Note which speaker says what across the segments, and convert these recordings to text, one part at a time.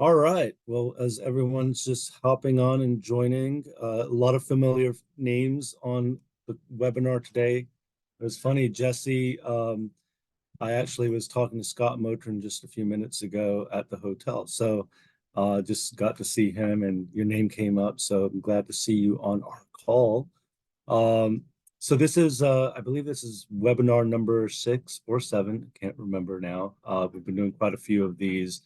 Speaker 1: All right. Well, as everyone's just hopping on and joining, a lot of familiar names on the webinar today. It was funny, Jesse. I actually was talking to Scott Motrin just a few minutes ago at the hotel. So just got to see him and your name came up. So I'm glad to see you on our call. Um, so this is, I believe this is webinar number 6 or 7. I can't remember now. We've been doing quite a few of these.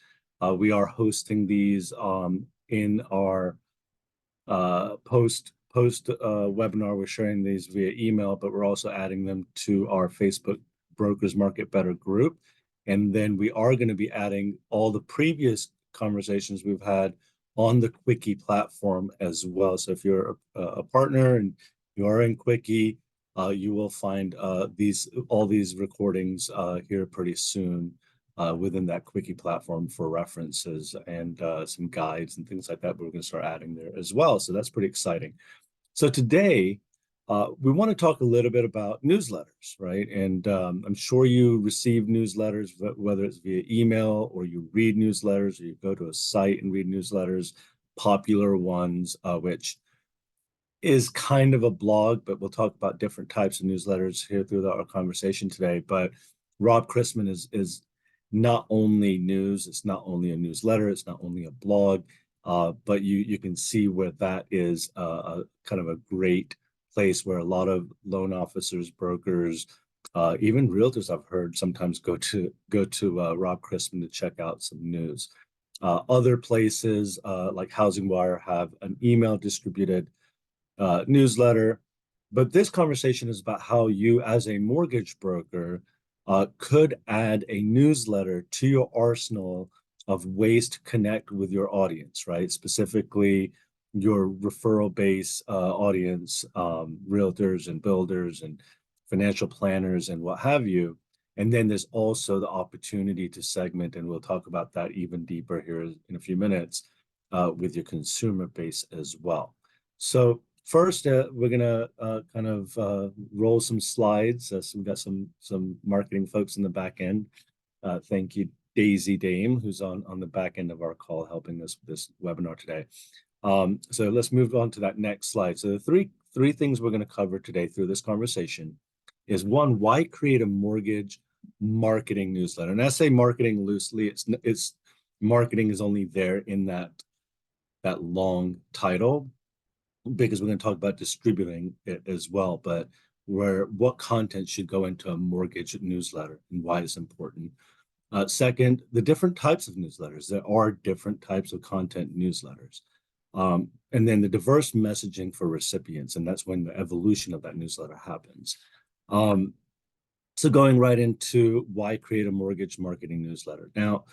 Speaker 1: We are hosting these in our post webinar. We're sharing these via email, but we're also adding them to our Facebook Brokers Market Better group. And then we are going to be adding all the previous conversations we've had on the Quickie platform as well. So if you're a partner and you are in Quickie, you will find all these recordings here pretty soon within that Quickie platform for references and some guides and things like that. But we're going to start adding there as well. So that's pretty exciting. So today, we want to talk a little bit about newsletters, right? And I'm sure you receive newsletters, whether it's via email or you read newsletters or you go to a site and read newsletters, popular ones, which is kind of a blog, but we'll talk about different types of newsletters here throughout our conversation today. But Rob Chrisman is not only news, it's not only a newsletter, it's not only a blog, but you can see where that is a kind of a great place where a lot of loan officers, brokers, even realtors I've heard sometimes go to Rob Chrisman to check out some news. Other places like Housing Wire have an email distributed newsletter. But this conversation is about how you, as a mortgage broker, could add a newsletter to your arsenal of ways to connect with your audience, right? Specifically, your referral base audience, realtors and builders and financial planners and what have you. And then there's also the opportunity to segment, and we'll talk about that even deeper here in a few minutes with your consumer base as well. So first, we're gonna kind of roll some slides. So we've got some marketing folks in the back end. Thank you, Daisy Dame, who's on the back end of our call, helping us with this webinar today. So let's move on to that next slide. So the three things we're going to cover today through this conversation is one, why create a mortgage marketing newsletter? And I say marketing loosely. It's marketing is only there in that long title, because we're going to talk about distributing it as well, but what content should go into a mortgage newsletter and why it's important. Second, the different types of newsletters. There are different types of content newsletters. And then the diverse messaging for recipients, and that's when the evolution of that newsletter happens. So going right into why create a mortgage marketing newsletter. Now,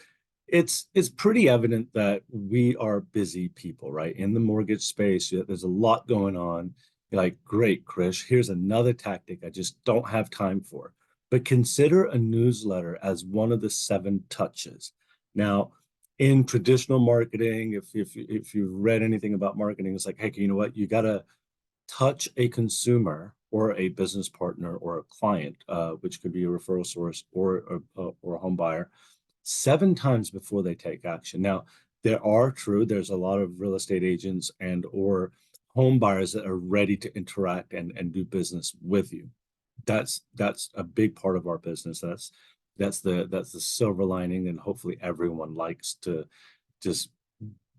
Speaker 1: it's pretty evident that we are busy people, right? In the mortgage space, there's a lot going on. You're like, great, Krish, here's another tactic I just don't have time for. But consider a newsletter as one of the 7 touches. Now, in traditional marketing, if you've read anything about marketing, it's like, hey, you know what? You got to touch a consumer or a business partner or a client, which could be a referral source or a home buyer, 7 times before they take action. Now, there's a lot of real estate agents and or home buyers that are ready to interact and do business with you. That's a big part of our business. That's the silver lining, and hopefully everyone likes to just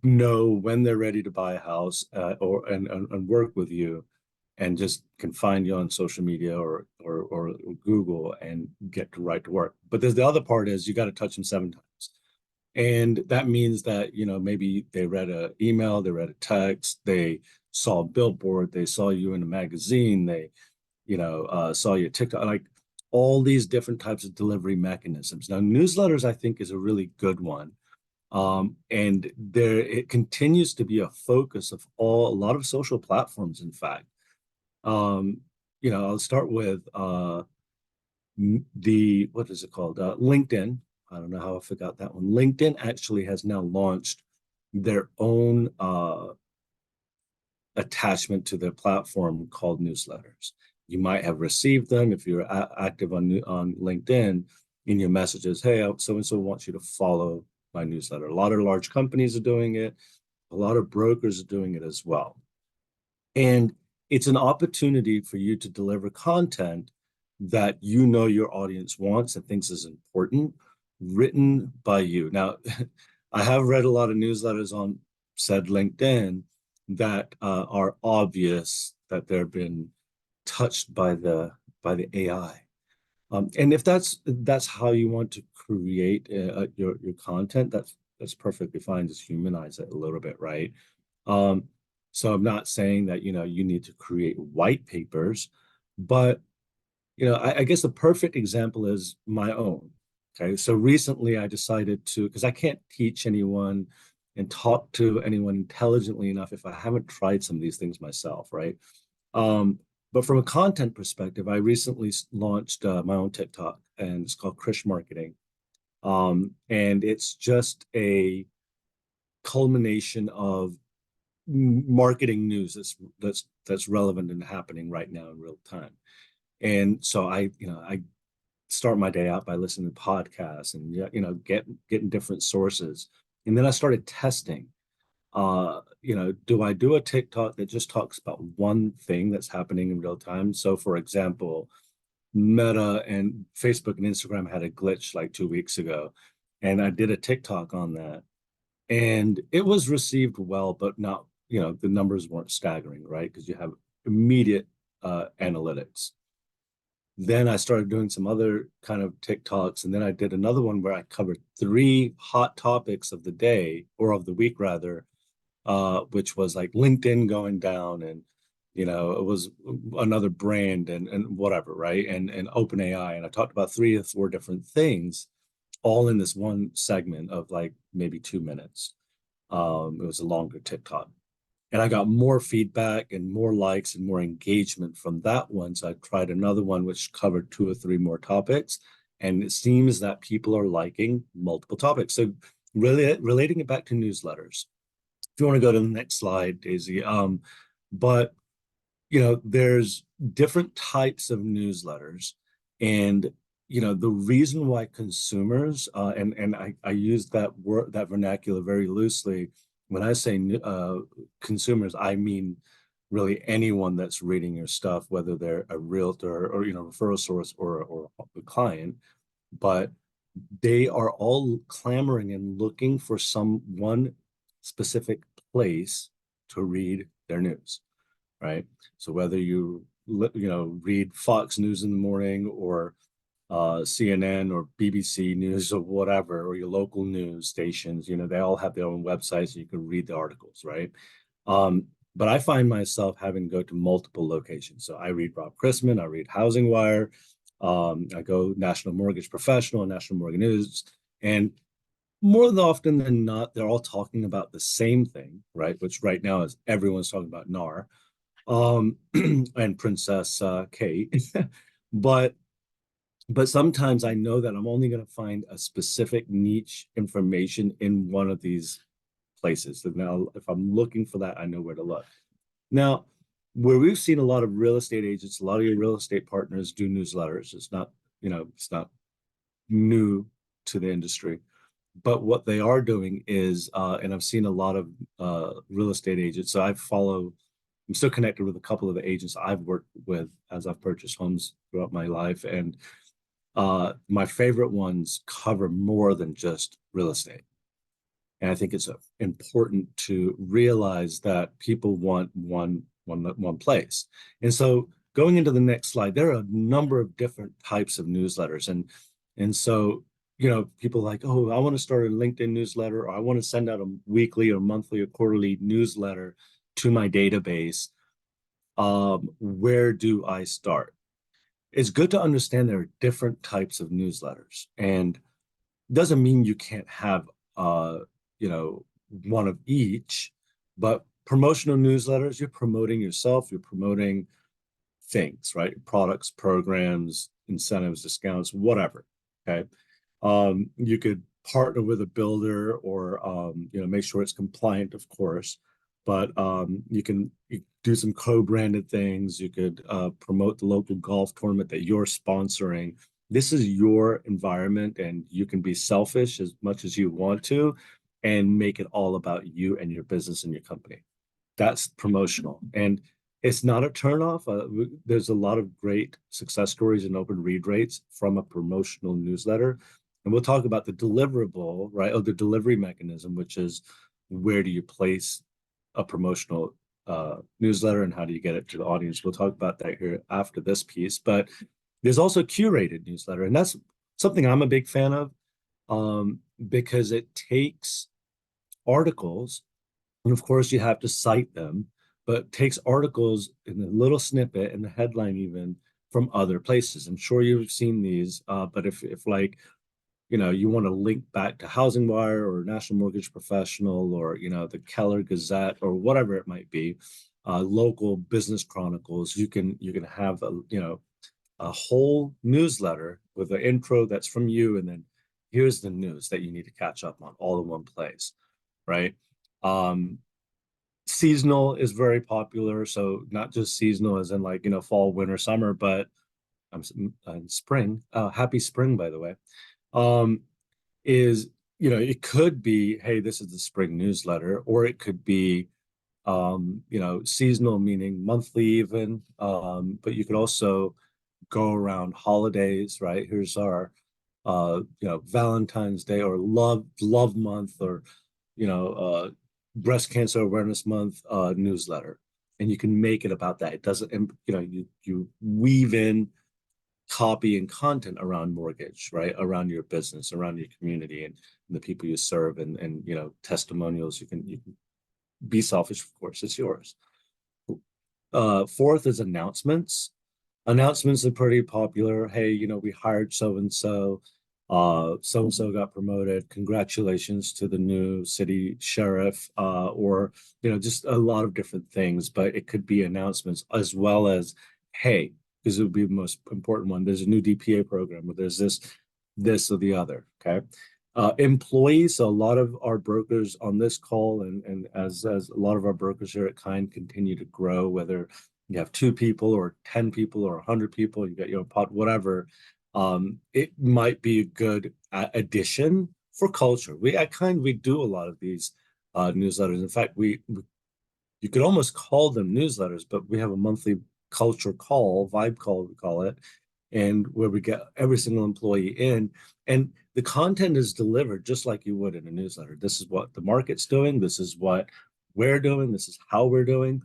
Speaker 1: know when they're ready to buy a house and work with you, and just can find you on social media or Google and get right to work. But there's the other part is you got to touch them 7 times. And that means that, maybe they read an email, they read a text, they saw a billboard, they saw you in a magazine, they, saw your TikTok, like all these different types of delivery mechanisms. Now, newsletters, I think, is a really good one. And it continues to be a focus of a lot of social platforms, in fact. I'll start with what is it called? LinkedIn. I don't know how I forgot that one. LinkedIn actually has now launched their own attachment to their platform called newsletters. You might have received them if you're active on LinkedIn in your messages. Hey, so-and-so wants you to follow my newsletter. A lot of large companies are doing it. A lot of brokers are doing it as well. And it's an opportunity for you to deliver content that you know your audience wants and thinks is important, written by you. Now, I have read a lot of newsletters on said LinkedIn that are obvious that they've been touched by the AI. And if that's how you want to create your content, that's perfectly fine. Just humanize it a little bit, right? Um, so I'm not saying that you need to create white papers, but I guess the perfect example is my own. Okay, so recently I decided to, because I can't teach anyone and talk to anyone intelligently enough if I haven't tried some of these things myself, right? Um, but from a content perspective, I recently launched my own TikTok, and it's called Krish Marketing. And it's just a culmination of marketing news that's relevant and happening right now in real time. And so I start my day out by listening to podcasts and getting different sources. And then I started testing. Do I do a TikTok that just talks about one thing that's happening in real time? So for example, Meta and Facebook and Instagram had a glitch like 2 weeks ago, and I did a TikTok on that. And it was received well, but not, the numbers weren't staggering, right? Because you have immediate analytics. Then I started doing some other kind of TikToks, and then I did another one where I covered 3 hot topics of the day, or of the week rather, which was like LinkedIn going down, and it was another brand and whatever, right? And OpenAI, and I talked about 3 or 4 different things, all in this one segment of like maybe 2 minutes. It was a longer TikTok. And I got more feedback and more likes and more engagement from that one. So I tried another one which covered 2 or 3 more topics. And it seems that people are liking multiple topics. So really relating it back to newsletters. If you want to go to the next slide, Daisy. But there's different types of newsletters. And the reason why consumers and I use that word, that vernacular, very loosely. When I say consumers, I mean really anyone that's reading your stuff, whether they're a realtor or referral source or a client, but they are all clamoring and looking for some one specific place to read their news, right? So whether you read Fox News in the morning, or CNN or BBC News or whatever, or your local news stations, they all have their own websites, and you can read the articles, right? But I find myself having to go to multiple locations. So I read Rob Chrisman, I read Housing Wire, I go National Mortgage Professional and National Mortgage News, and more often than not, they're all talking about the same thing, right? Which right now is everyone's talking about NAR, and Princess Kate, but sometimes I know that I'm only going to find a specific niche information in one of these places. So now, if I'm looking for that, I know where to look. Now, where we've seen a lot of real estate agents, a lot of your real estate partners do newsletters. It's not new to the industry, but what they are doing is, and I've seen a lot of real estate agents. So I'm still connected with a couple of the agents I've worked with as I've purchased homes throughout my life, and my favorite ones cover more than just real estate. And I think it's important to realize that people want one place. And so going into the next slide, there are a number of different types of newsletters. And so, people like, oh, I want to start a LinkedIn newsletter, or I want to send out a weekly or monthly or quarterly newsletter to my database. Where do I start? It's good to understand there are different types of newsletters, and doesn't mean you can't have one of each. But promotional newsletters, you're promoting yourself, you're promoting things, right? Products, programs, incentives, discounts, whatever. Okay. You could partner with a builder, or make sure it's compliant, of course. But you do some co-branded things. You could promote the local golf tournament that you're sponsoring. this is your environment, and you can be selfish as much as you want to and make it all about you and your business and your company. That's promotional. And it's not a turnoff. There's a lot of great success stories and open read rates from a promotional newsletter. And we'll talk about the deliverable, right? Or the delivery mechanism, which is where do you place a promotional newsletter and how do you get it to the audience? We'll talk about that here after this piece. But there's also curated newsletter, and that's something I'm a big fan of, because it takes articles, and of course you have to cite them, but takes articles in a little snippet and the headline even from other places. I'm sure you've seen these, but if like, you want to link back to Housing Wire or National Mortgage Professional or, the Keller Gazette or whatever it might be, local business chronicles, you can have a whole newsletter with an intro that's from you, and then here's the news that you need to catch up on all in one place, right? Um, Seasonal is very popular, so not just seasonal as in like fall, winter, summer, but spring. Happy spring, by the way. Um, is it could be, hey, this is the spring newsletter, or it could be seasonal, meaning monthly even. But you could also go around holidays, right? Here's our Valentine's Day or love month, or breast cancer awareness month newsletter. And you can make it about that. It doesn't, you weave in copy and content around mortgage, right? Around your business, around your community, and the people you serve, and testimonials. You can be selfish, of course, it's yours. Fourth is announcements. Announcements are pretty popular. Hey, we hired so and so. So and so got promoted. Congratulations to the new city sheriff, or just a lot of different things. But it could be announcements as well as, hey, because it would be the most important one. There's a new DPA program, or there's this or the other. Okay. Employees, so a lot of our brokers on this call, and as a lot of our brokers here at Kind continue to grow, whether you have 2 people or 10 people or 100 people, you got your pot, whatever, it might be a good addition for culture. We do a lot of these newsletters. In fact, you could almost call them newsletters, but we have a monthly culture call, vibe call, we call it, and where we get every single employee in, and the content is delivered just like you would in a newsletter. This is what the market's doing. This is what we're doing. This is how we're doing.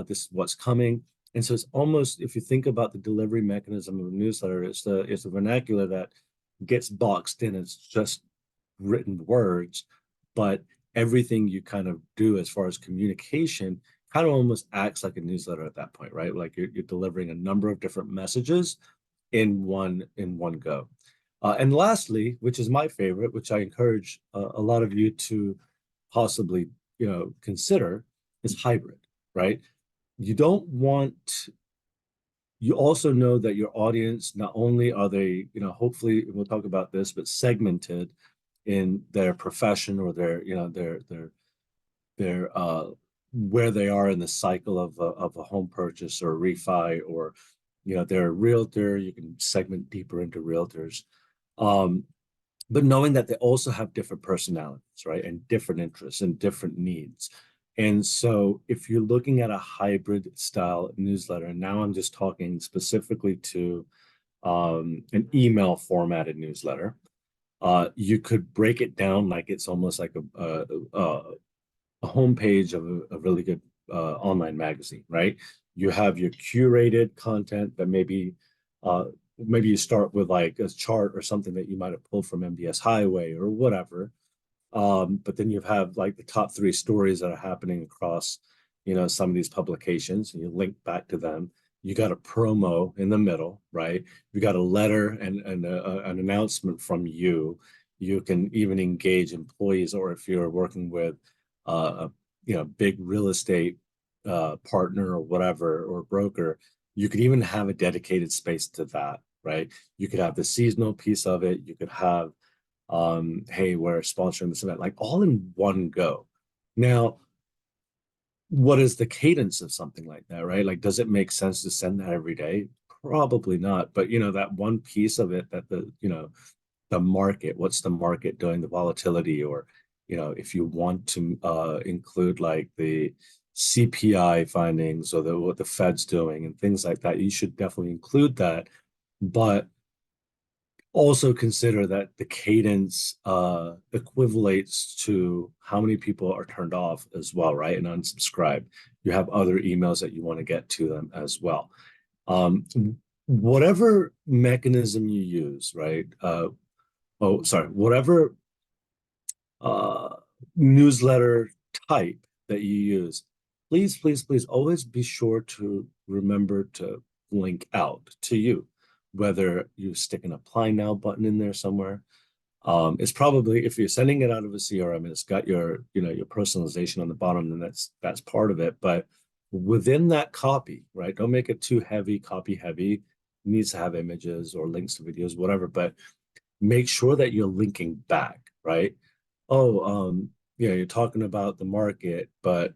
Speaker 1: This is what's coming. And so it's almost, if you think about the delivery mechanism of a newsletter, it's the vernacular that gets boxed in. It's just written words, but everything you kind of do as far as communication kind of almost acts like a newsletter at that point, right? Like you're delivering a number of different messages in one go. And lastly, which is my favorite, which I encourage a lot of you to possibly consider, is hybrid, right? You don't want. You also know that your audience, not only are they, hopefully we'll talk about this, but segmented in their profession, or their where they are in the cycle of a home purchase or a refi, or they're a realtor. You can segment deeper into realtors, but knowing that they also have different personalities, right, and different interests and different needs. And so if you're looking at a hybrid style newsletter, and now I'm just talking specifically to an email formatted newsletter, you could break it down like it's almost like a homepage of a really good online magazine, right? You have your curated content that maybe you start with like a chart or something that you might have pulled from MBS Highway or whatever. But then you have like the top 3 stories that are happening across, some of these publications, and you link back to them. You got a promo in the middle, right? You got a letter and an announcement from you. You can even engage employees, or if you're working with big real estate partner or whatever, or broker, you could even have a dedicated space to that, right? You could have the seasonal piece of it. You could have, hey, we're sponsoring this event, like all in one go. Now, what is the cadence of something like that, right? Like, does it make sense to send that every day? Probably not, but that one piece of it that the market, what's the market doing, the volatility, or if you want to include like the CPI findings or what the Fed's doing and things like that, you should definitely include that. But also consider that the cadence equivalates to how many people are turned off as well, right? And unsubscribe. You have other emails that you want to get to them as well. Um, whatever mechanism you use, right? Whatever uh, newsletter type that you use, please, please, please always be sure to remember to link out to you, whether you stick an apply now button in there somewhere. It's probably, if you're sending it out of a CRM and it's got your personalization on the bottom, then that's part of it. But within that copy, right? Don't make it too heavy, copy heavy. It needs to have images or links to videos, whatever, but make sure that you're linking back, right? Oh, you're talking about the market, but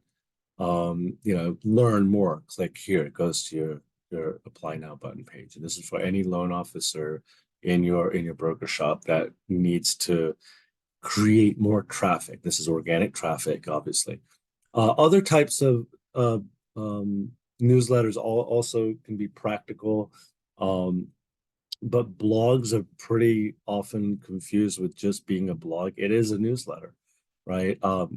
Speaker 1: learn more. Click here. It goes to your apply now button page. And this is for any loan officer in your broker shop that needs to create more traffic. This is organic traffic, obviously. Other types of newsletters also can be practical. But blogs are pretty often confused with just being a blog. It is a newsletter, right? Let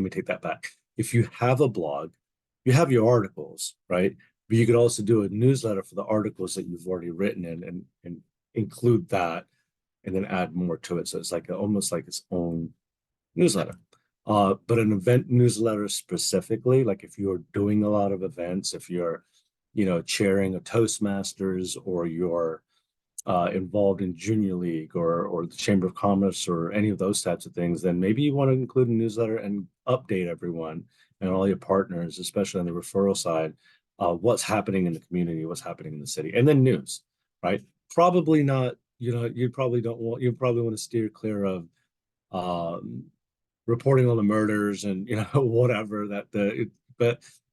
Speaker 1: me take that back. If you have a blog, you have your articles, right? But you could also do a newsletter for the articles that you've already written and include that and then add more to it. So it's like almost like its own newsletter. But an event newsletter specifically, like if you're doing a lot of events, if you're chairing a Toastmasters, or you're involved in Junior League or the Chamber of Commerce or any of those types of things, then maybe you want to include a newsletter and update everyone and all your partners, especially on the referral side, what's happening in the community, what's happening in the city, and then news, right? Probably not, you probably want to steer clear of reporting on the murders and whatever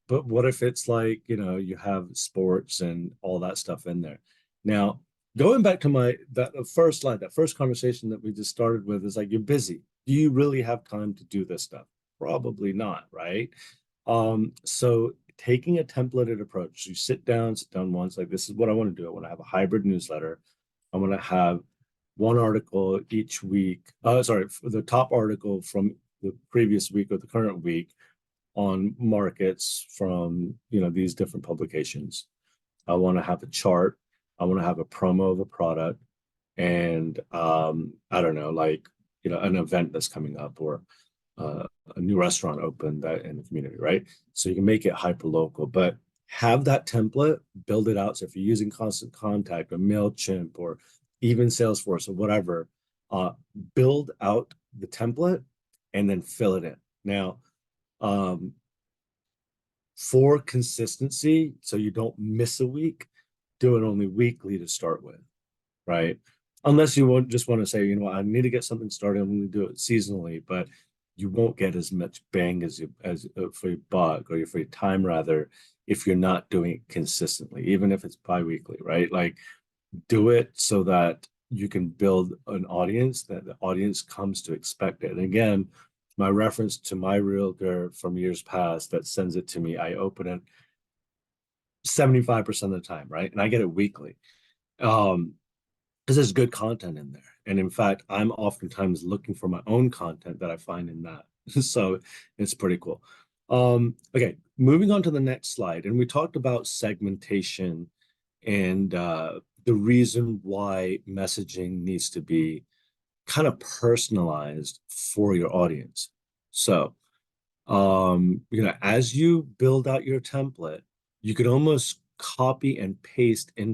Speaker 1: but what if it's like you have sports and all that stuff in there. Now, going back to that first slide, that first conversation that we just started with, is like, you're busy. Do you really have time to do this stuff? Probably not, right? So taking a templated approach, you sit down once, like, this is what I want to do. I want to have a hybrid newsletter. I want to have one article each week. The top article from the previous week or the current week on markets from these different publications. I want to have a chart. I want to have a promo of a product, and I don't know, like an event that's coming up, or a new restaurant opened that in the community, right? So you can make it hyper local, but have that template, build it out. So if you're using Constant Contact or MailChimp or even Salesforce or whatever, build out the template and then fill it in. Now, for consistency, so you don't miss a week, do it only weekly to start with, right? Unless you just want to say, I need to get something started, I'm going to do it seasonally, but you won't get as much bang as for your buck, or for your time rather, if you're not doing it consistently, even if it's bi-weekly, right? Like, do it so that you can build an audience, that the audience comes to expect it. And again, my reference to my realtor from years past that sends it to me, I open it 75% of the time, right? And I get it weekly. Because there's good content in there. And in fact, I'm oftentimes looking for my own content that I find in that. So it's pretty cool. Okay, moving on to the next slide. And we talked about segmentation and the reason why messaging needs to be kind of personalized for your audience. So, as you build out your template, you could almost copy and paste that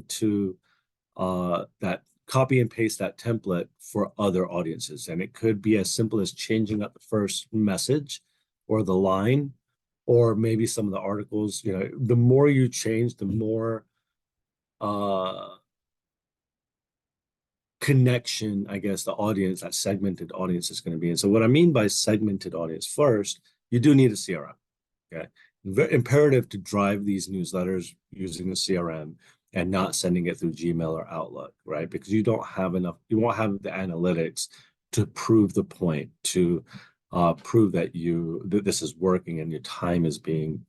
Speaker 1: template for other audiences. And it could be as simple as changing up the first message or the line, or maybe some of the articles. The more you change, the more connection, I guess, that segmented audience is going to be. And so what I mean by segmented audience, first, you do need a CRM. Okay. very imperative to drive these newsletters using the CRM and not sending it through Gmail or Outlook, right? Because you don't have enough, you won't have the analytics to prove the point, to prove that that this is working and your time is being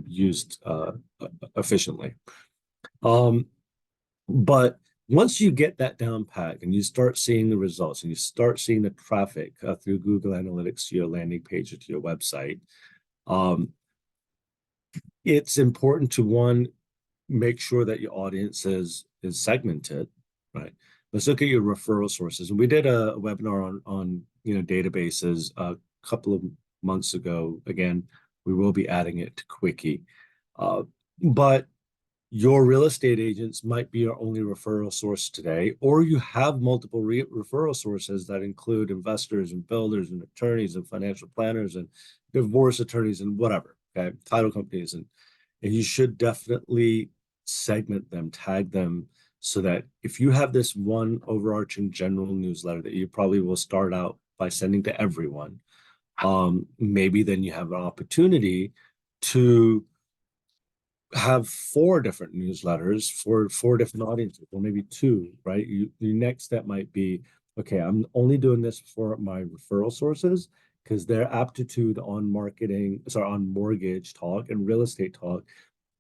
Speaker 1: used efficiently. But once you get that down pat and you start seeing the results and you start seeing the traffic through Google Analytics to your landing page or to your website, it's important to, one, make sure that your audience is segmented, right? Let's look at your referral sources. And we did a webinar on databases a couple of months ago. Again, we will be adding it to Quickie. But your real estate agents might be your only referral source today, or you have multiple referral sources that include investors and builders and attorneys and financial planners and divorce attorneys and whatever, okay, title companies. And you should definitely segment them, tag them, so that if you have this one overarching general newsletter that you probably will start out by sending to everyone, maybe then you have an opportunity to have 4 different newsletters for 4 different audiences, or maybe 2, right? The next step might be, okay, I'm only doing this for my referral sources because their aptitude on on mortgage talk and real estate talk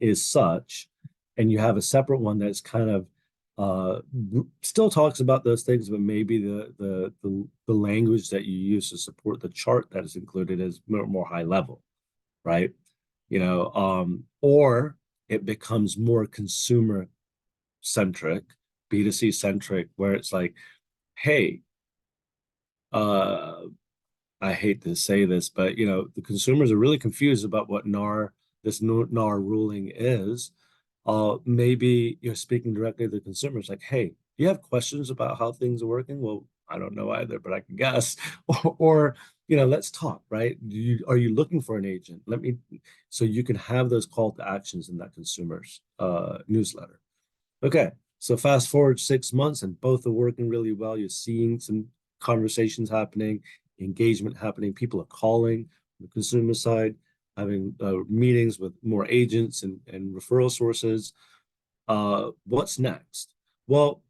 Speaker 1: is such, and you have a separate one that's kind of still talks about those things, but maybe the language that you use to support the chart that is included is more high level, right? Or it becomes more consumer centric, B2C centric, where it's like, hey, I hate to say this, but the consumers are really confused about what this NAR ruling is. Maybe you're speaking directly to the consumers, like, hey, do you have questions about how things are working? Well, I don't know either, but I can guess. Or let's talk, right? Are you looking for an agent? So you can have those call to actions in that consumer's newsletter. Okay, so fast forward 6 months and both are working really well. You're seeing some conversations happening, engagement happening. People are calling on the consumer side, having meetings with more agents and referral sources. What's next? Well,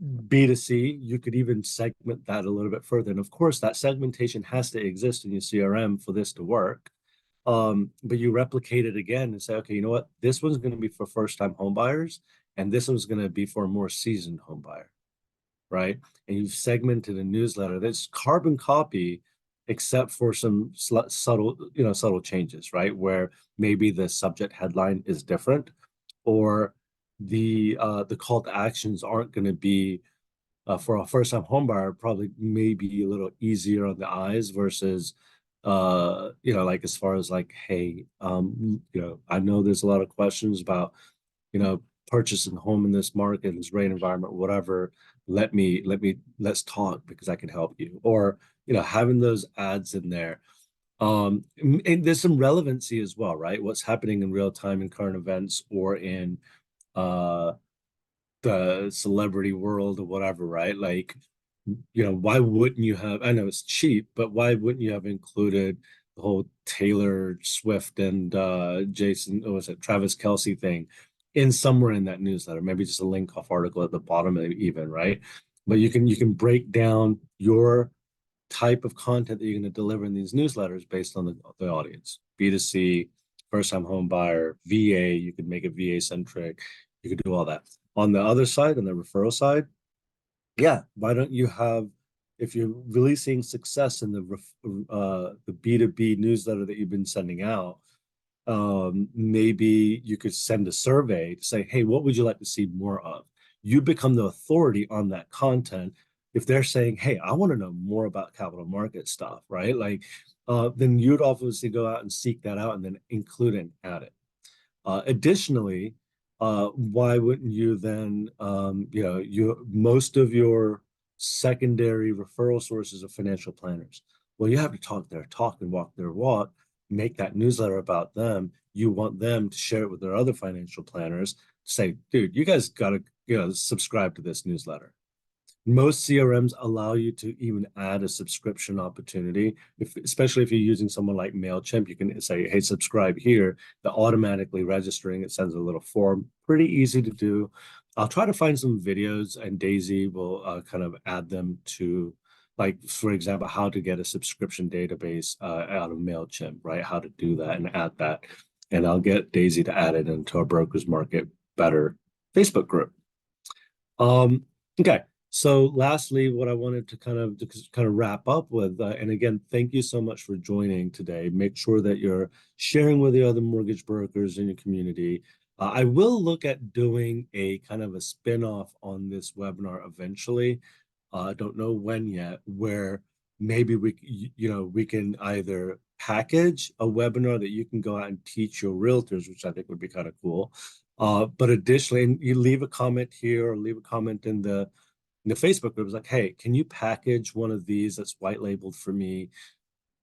Speaker 1: B2C, you could even segment that a little bit further. And of course, that segmentation has to exist in your CRM for this to work. But you replicate it again and say, okay, you know what? This one's going to be for first-time home buyers, and this one's going to be for a more seasoned home buyer, right? And you've segmented a newsletter that's carbon copy, except for some subtle changes, right? Where maybe the subject headline is different, or the call to actions aren't going to be for a first-time home buyer, probably maybe a little easier on the eyes versus like as far as like, hey, I know there's a lot of questions about purchasing a home in this market, this rate environment, whatever. Let's talk because I can help you. Or having those ads in there. And there's some relevancy as well, right? What's happening in real time in current events or in the celebrity world or whatever, right? Like, why wouldn't you have, I know it's cheap, but why wouldn't you have included the whole Taylor Swift and Travis Kelce thing in somewhere in that newsletter? Maybe just a link off article at the bottom even, right? But you can break down your type of content that you're going to deliver in these newsletters based on the audience. B2C, first-time home buyer, VA, you could make it VA centric. You could do all that. On the other side, on the referral side, yeah, why don't you have, if you're really seeing success in the B2B newsletter that you've been sending out, maybe you could send a survey to say, hey, what would you like to see more of? You become the authority on that content. If they're saying, hey, I want to know more about capital market stuff, right? Like, then you'd obviously go out and seek that out and then include it and add it. Additionally, why wouldn't you then, most of your secondary referral sources of financial planners. Well, you have to talk their talk and walk their walk, make that newsletter about them. You want them to share it with their other financial planners, say, dude, you guys got to, subscribe to this newsletter. Most CRMs allow you to even add a subscription opportunity. Especially if you're using someone like MailChimp, you can say, hey, subscribe here. They're automatically registering. It sends a little form. Pretty easy to do. I'll try to find some videos, and Daisy will kind of add them to, like, for example, how to get a subscription database out of MailChimp, right? How to do that and add that. And I'll get Daisy to add it into our Brokers Market Better Facebook group. Okay. So lastly, what I wanted to kind of wrap up with, and again, thank you so much for joining today. Make sure that you're sharing with the other mortgage brokers in your community. I will look at doing a kind of a spin-off on this webinar eventually. I don't know when yet, where maybe we can either package a webinar that you can go out and teach your realtors, which I think would be kind of cool. But additionally, you leave a comment here or leave a comment in the Facebook group. It's like, hey, can you package one of these that's white labeled for me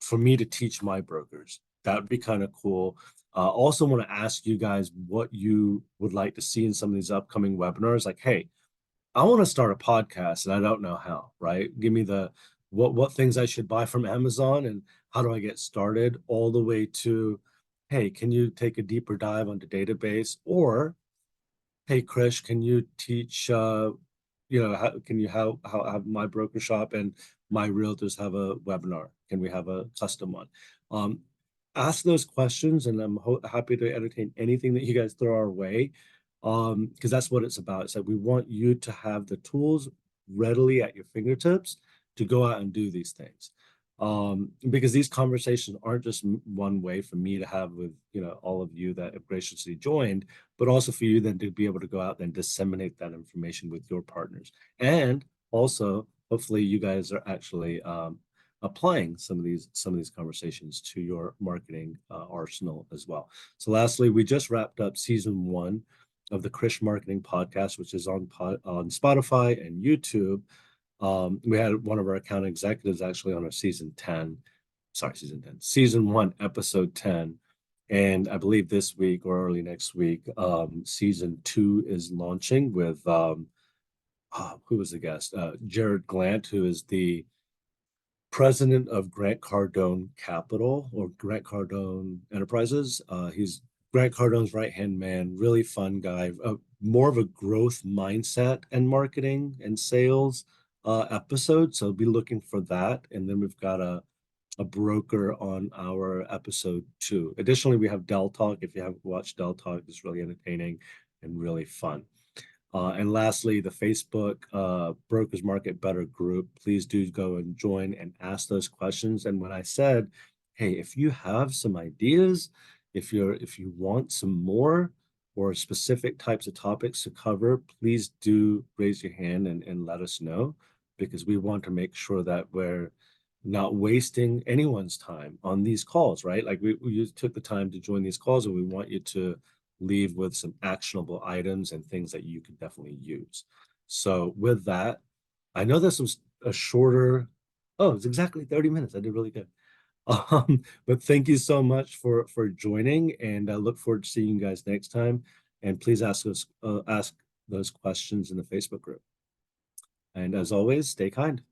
Speaker 1: to teach my brokers? That would be kind of cool. Also want to ask you guys what you would like to see in some of these upcoming webinars. Like, hey, I want to start a podcast and I don't know how, right? Give me the what things I should buy from Amazon and how do I get started, all the way to, hey, can you take a deeper dive onto database? Or, hey, Krish, can you teach can you have my broker shop and my realtors have a webinar? Can we have a custom one? Um, Ask those questions, and I'm happy to entertain anything that you guys throw our way, because that's what it's about. It's that we want you to have the tools readily at your fingertips to go out and do these things. Because these conversations aren't just one way for me to have with all of you that have graciously joined, but also for you then to be able to go out and disseminate that information with your partners. And also, hopefully, you guys are actually applying some of these conversations to your marketing arsenal as well. So lastly, we just wrapped up season 1 of the Krish Marketing Podcast, which is on Spotify and YouTube. We had one of our account executives actually on our season 1, episode 10. And I believe this week or early next week, season 2 is launching with, who was the guest? Jared Glant, who is the president of Grant Cardone Capital or Grant Cardone Enterprises. He's Grant Cardone's right-hand man, really fun guy, more of a growth mindset and marketing and sales episode. So be looking for that. And then we've got a broker on our episode 2. Additionally, we have Dell Talk. If you haven't watched Dell Talk, it's really entertaining and really fun. And lastly, the Facebook Brokers Market Better group. Please do go and join and ask those questions. And when I said, hey, if you have some ideas, if you want some more or specific types of topics to cover, please do raise your hand and let us know, because we want to make sure that we're not wasting anyone's time on these calls, right? Like we took the time to join these calls, and we want you to leave with some actionable items and things that you can definitely use. So with that, I know this was a shorter, oh, it's exactly 30 minutes. I did really good. But thank you so much for joining, and I look forward to seeing you guys next time. And please ask those questions in the Facebook group. And as always, stay kind.